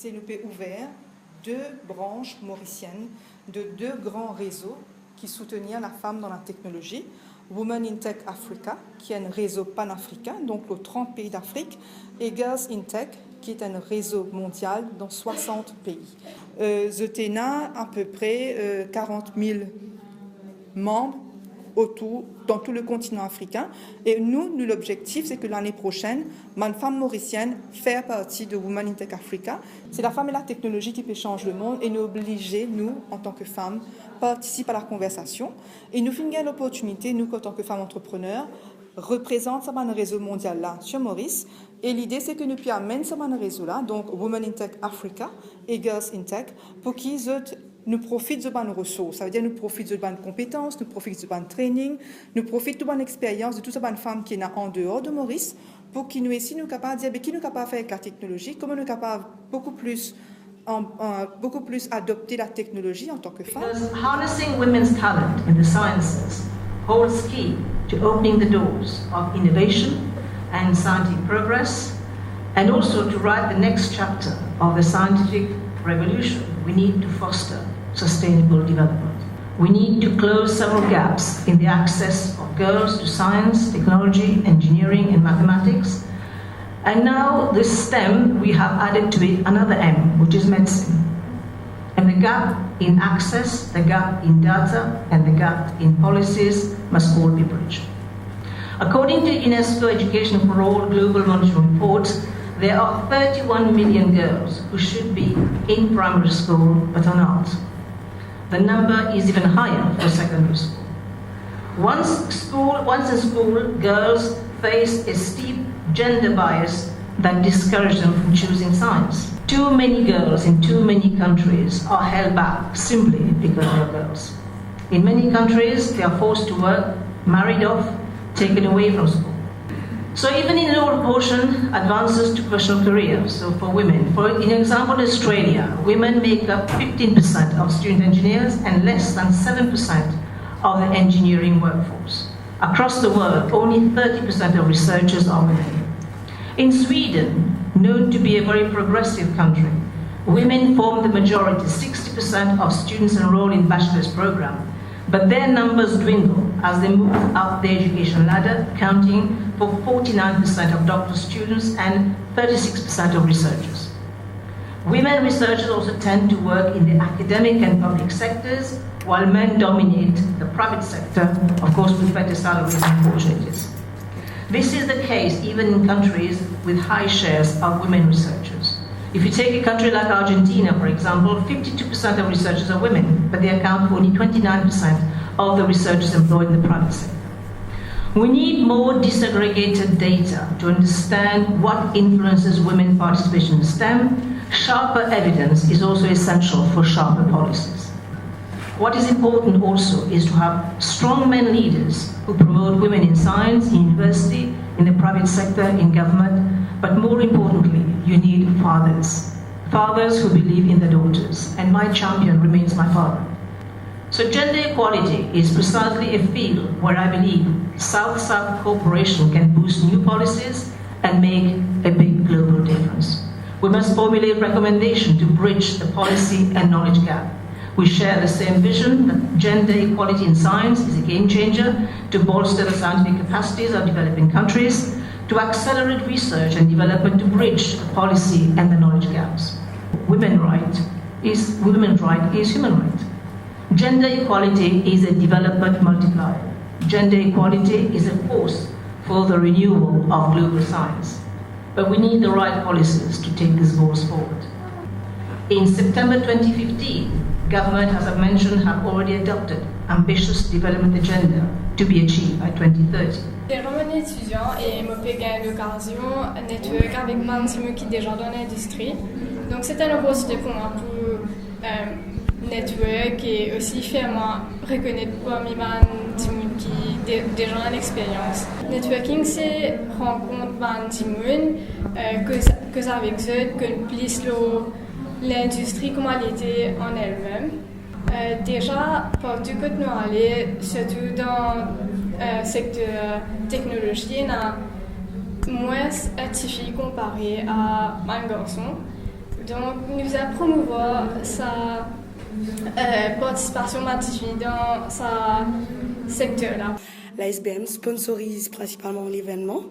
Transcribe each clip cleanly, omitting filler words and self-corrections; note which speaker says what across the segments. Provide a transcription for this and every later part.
Speaker 1: c'est le pays ouvert, 2 branches mauriciennes de 2 grands réseaux qui soutenaient la femme dans la technologie. Women in Tech Africa, qui est un réseau panafricain, donc aux 30 pays d'Afrique, et Girls in Tech, qui est un réseau mondial dans 60 pays. Zetena, à peu près 40 000 membres autour, dans tout le continent africain. Et nous l'objectif, c'est que l'année prochaine, une femme mauricienne fait partie de Women in Tech Africa. C'est la femme et la technologie qui peut changer le monde et nous obliger, nous, en tant que femmes, participer à la conversation. Et nous finissons l'opportunité, nous, en tant que femmes entrepreneurs, représente ce réseau mondial-là sur Maurice. Et l'idée, c'est que nous puissions amener ce réseau-là, donc Women in Tech Africa et Girls in Tech, pour qu'ils nous profitent de bonnes ressources. Ça veut dire nous profitent de bonnes compétences, nous profitent de bonnes training, nous profitent de bonnes expériences de toutes ces bonnes femmes qui sont en dehors de Maurice, pour qu'ils nous ici, nous capables de dire, qui nous capables de faire avec la technologie, comment nous capables beaucoup plus adopter la technologie en tant que femmes.
Speaker 2: Because harnessing women's talent in the sciences holds key to opening the doors of innovation and scientific progress, and also to write the next chapter of the scientific revolution. We need to foster sustainable development. We need to close several gaps in the access of girls to science, technology, engineering, and mathematics. And now this STEM, we have added to it another M, which is medicine. And the gap in access, the gap in data, and the gap in policies must all be bridged. According to UNESCO Education for All Global Monitoring Report, there are 31 million girls who should be in primary school but are not. The number is even higher for secondary school. Once in school, girls face a steep gender bias that discourages them from choosing science. Too many girls in too many countries are held back simply because they are girls. In many countries, they are forced to work, married off, taken away from school. So even in lower proportion, advances to professional careers. So for women, for example, in Australia, women make up 15% of student engineers and less than 7% of the engineering workforce. Across the world, only 30% of researchers are women. In Sweden, known to be a very progressive country, women form the majority, 60% of students enrolled in bachelor's program, but their numbers dwindle as they move up the education ladder, accounting for 49% of doctoral students and 36% of researchers. Women researchers also tend to work in the academic and public sectors, while men dominate the private sector, of course with better salaries and opportunities. This is the case even in countries with high shares of women researchers. If you take a country like Argentina, for example, 52% of researchers are women, but they account for only 29% of the researchers employed in the private sector. We need more disaggregated data to understand what influences women's participation in STEM. Sharper evidence is also essential for sharper policies. What is important also is to have strong men leaders who promote women in science, in university, in the private sector, in government, but more importantly, you need fathers. Fathers who believe in their daughters, and my champion remains my father. So gender equality is precisely a field where I believe South-South cooperation can boost new policies and make a big global difference. We must formulate recommendations to bridge the policy and knowledge gap. We share the same vision that gender equality in science is a game changer to bolster the scientific capacities of developing countries, to accelerate research and development to bridge the policy and the knowledge gaps. Women's right is human right. Gender equality is a development multiplier. Gender equality is a force for the renewal of global science. But we need the right policies to take these goals forward. In September 2015, government, as I mentioned, have already adopted ambitious development agenda to be achieved by 2030.
Speaker 3: J'étais vraiment étudiant et m'a fait gagner l'occasion de network avec des qui déjà dans l'industrie. Donc c'était une opportunité pour moi pour network et aussi faire moi reconnaître parmi les qui déjà ont l'expérience. Networking c'est rencontre que avec eux que plus l'industrie comment elle était en elle-même. Déjà partout que nous allons, surtout dans le secteur technologie, on a moins de filles comparé à un garçon. Donc, nous a promouvoir sa participation massive dans ce secteur-là.
Speaker 4: La SBM sponsorise principalement l'événement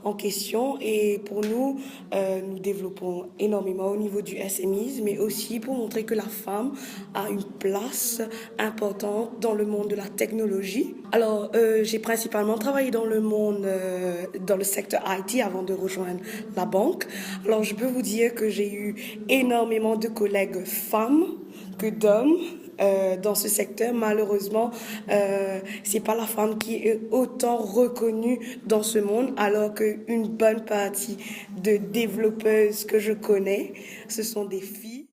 Speaker 4: en question et pour nous, nous développons énormément au niveau du SMI, mais aussi pour montrer que la femme a une place importante dans le monde de la technologie. Alors, j'ai principalement travaillé dans le monde, dans le secteur IT avant de rejoindre la banque. Alors, je peux vous dire que j'ai eu énormément de collègues femmes que d'hommes. Dans ce secteur, malheureusement, c'est pas la femme qui est autant reconnue dans ce monde, alors qu'une bonne partie de développeuses que je connais, ce sont des filles.